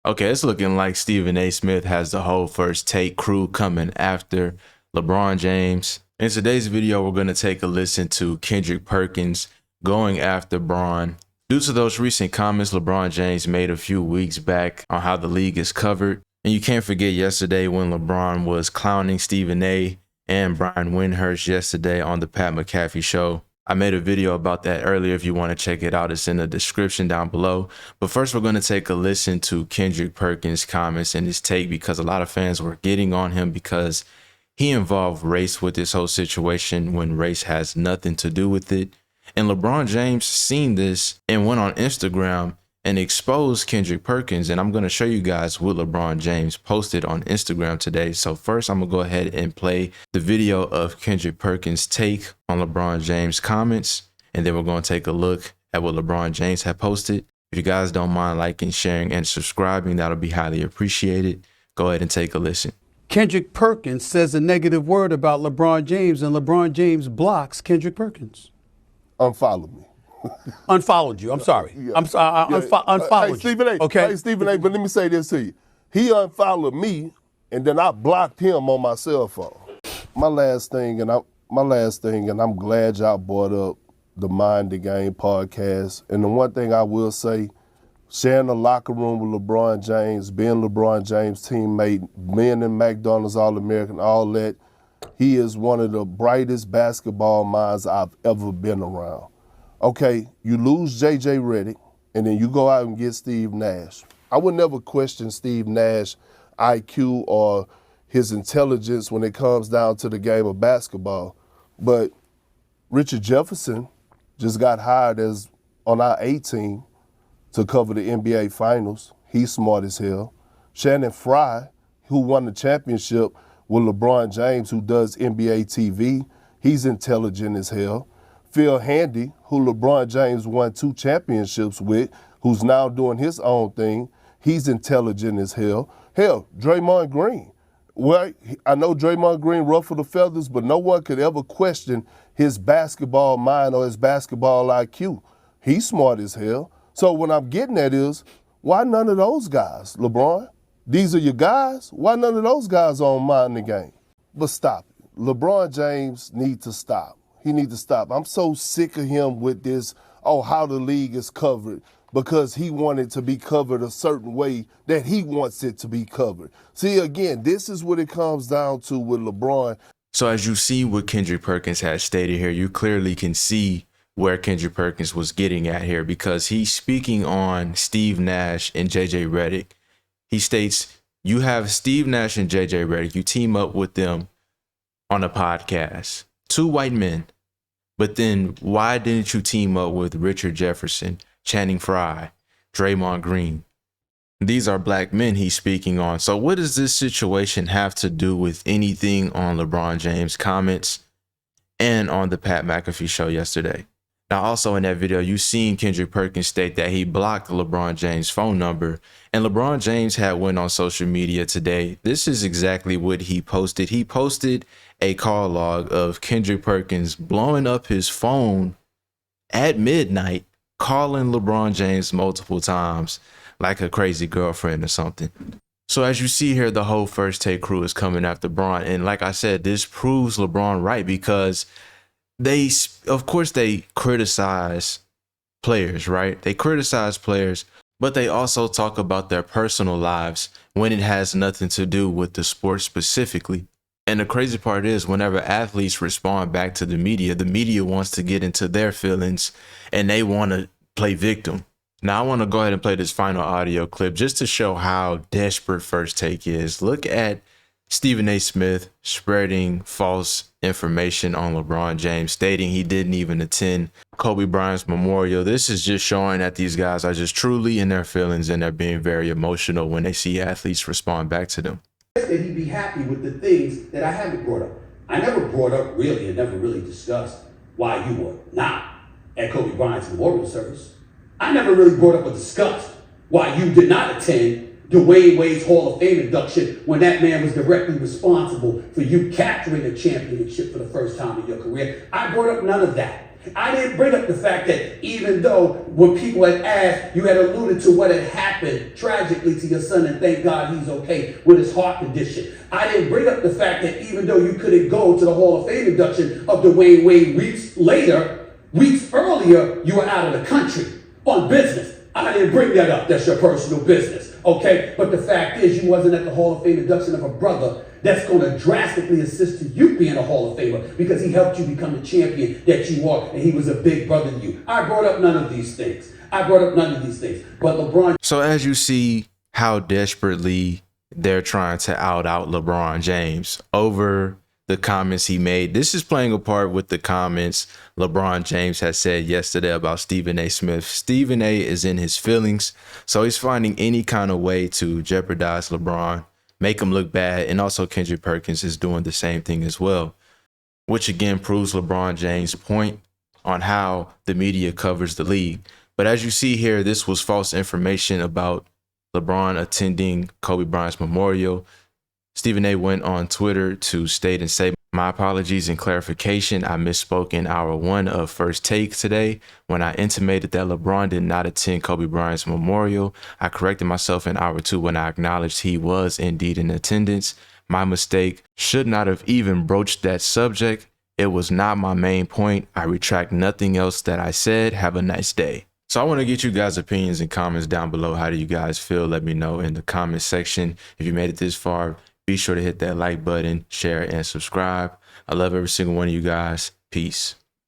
Okay, it's looking like Stephen A. Smith has the whole First Take crew coming after LeBron James. In today's video, we're going to take a listen to Kendrick Perkins going after Bron. Due to those recent comments LeBron James made a few weeks back on how the league is covered. And you can't forget yesterday when LeBron was clowning Stephen A. and Brian Windhurst yesterday on the Pat McAfee show. I made a video about that earlier. If you want to check it out, it's in the description down below. But first, we're going to take a listen to Kendrick Perkins' comments and his take, because a lot of fans were getting on him because he involved race with this whole situation when race has nothing to do with it. And LeBron James seen this and went on Instagram and exposed Kendrick Perkins. And I'm going to show you guys what LeBron James posted on Instagram today. So first, I'm going to go ahead and play the video of Kendrick Perkins' take on LeBron James' comments. And then we're going to take a look at what LeBron James had posted. If you guys don't mind liking, sharing, and subscribing, that'll be highly appreciated. Go ahead and take a listen. Kendrick Perkins says a negative word about LeBron James, and LeBron James blocks Kendrick Perkins. Unfollow me. Unfollowed you. I'm sorry. Yeah. I'm sorry. Unfollowed hey, Stephen A. you. Okay. Hey, Stephen A. But let me say this to you. He unfollowed me, and then I blocked him on my cell phone. My last thing, and I'm glad y'all brought up the Mind the Game podcast. And the one thing I will say, sharing the locker room with LeBron James, being LeBron James' teammate, being in McDonald's All-American, all that, he is one of the brightest basketball minds I've ever been around. Okay, you lose J.J. Reddick, and then you go out and get Steve Nash. I would never question Steve Nash IQ or his intelligence when it comes down to the game of basketball. But Richard Jefferson just got hired as on our A team to cover the NBA Finals. He's smart as hell. Shannon Fry, who won the championship with LeBron James, who does NBA TV, he's intelligent as hell. Phil Handy, who LeBron James won 2 championships with, who's now doing his own thing, he's intelligent as hell. Hell, Draymond Green. Well, I know Draymond Green ruffled the feathers, but no one could ever question his basketball mind or his basketball IQ. He's smart as hell. So what I'm getting at is, why none of those guys, LeBron? These are your guys? Why none of those guys on Mind the Game? But stop it. LeBron James needs to stop. He needs to stop. I'm so sick of him with this, how the league is covered, because he wanted to be covered a certain way that he wants it to be covered. See, again, this is what it comes down to with LeBron. So as you see what Kendrick Perkins has stated here, you clearly can see where Kendrick Perkins was getting at here, because he's speaking on Steve Nash and J.J. Reddick. He states, you have Steve Nash and J.J. Reddick. You team up with them on a podcast. 2 white men. But then why didn't you team up with Richard Jefferson, Channing Frye, Draymond Green? These are black men he's speaking on. So what does this situation have to do with anything on LeBron James' comments and on the Pat McAfee show yesterday? Now, also in that video, you seen Kendrick Perkins state that he blocked LeBron James' phone number, and LeBron James had went on social media today. This is exactly what he posted. He posted a call log of Kendrick Perkins blowing up his phone at midnight, calling LeBron James multiple times like a crazy girlfriend or something. So as you see here, the whole First Take crew is coming after Bron. And like I said, this proves LeBron right, because of course they criticize players, right? They criticize players, but they also talk about their personal lives when it has nothing to do with the sport specifically. And the crazy part is, whenever athletes respond back to the media wants to get into their feelings and they want to play victim. Now, I want to go ahead and play this final audio clip just to show how desperate First Take is. Look at Stephen A. Smith spreading false information on LeBron James, stating he didn't even attend Kobe Bryant's memorial. This is just showing that these guys are just truly in their feelings, and they're being very emotional when they see athletes respond back to them. That he'd be happy with the things that I haven't brought up. I never brought up really and never really discussed why you were not at Kobe Bryant's memorial service. I never really brought up or discussed why you did not attend Dwayne Wade's Hall of Fame induction when that man was directly responsible for you capturing a championship for the first time in your career. I brought up none of that. I didn't bring up the fact that even though when people had asked, you had alluded to what had happened tragically to your son, and thank God he's okay with his heart condition. I didn't bring up the fact that even though you couldn't go to the Hall of Fame induction of Dwayne Wade weeks earlier, you were out of the country on business. I didn't bring that up. That's your personal business. Okay? But the fact is, you wasn't at the Hall of Fame induction of a brother that's going to drastically assist to you being a Hall of Famer because he helped you become the champion that you are, and he was a big brother to you. I brought up none of these things. But LeBron. So as you see how desperately they're trying to out LeBron James over the comments he made, this is playing a part with the comments LeBron James has said yesterday about Stephen A. Smith. Stephen A. is in his feelings, so he's finding any kind of way to jeopardize LeBron, make him look bad, and also Kendrick Perkins is doing the same thing as well, which again proves LeBron James' point on how the media covers the league. But as you see here, this was false information about LeBron attending Kobe Bryant's memorial. Stephen A. went on Twitter to state and say, "My apologies and clarification. I misspoke in hour 1 of First Take today when I intimated that LeBron did not attend Kobe Bryant's memorial. I corrected myself in hour 2 when I acknowledged he was indeed in attendance. My mistake. Should not have even broached that subject. It was not my main point. I retract nothing else that I said. Have a nice day." So I want to get you guys' opinions and comments down below. How do you guys feel? Let me know in the comment section. If you made it this far, be sure to hit that like button, share, and subscribe. I love every single one of you guys. Peace.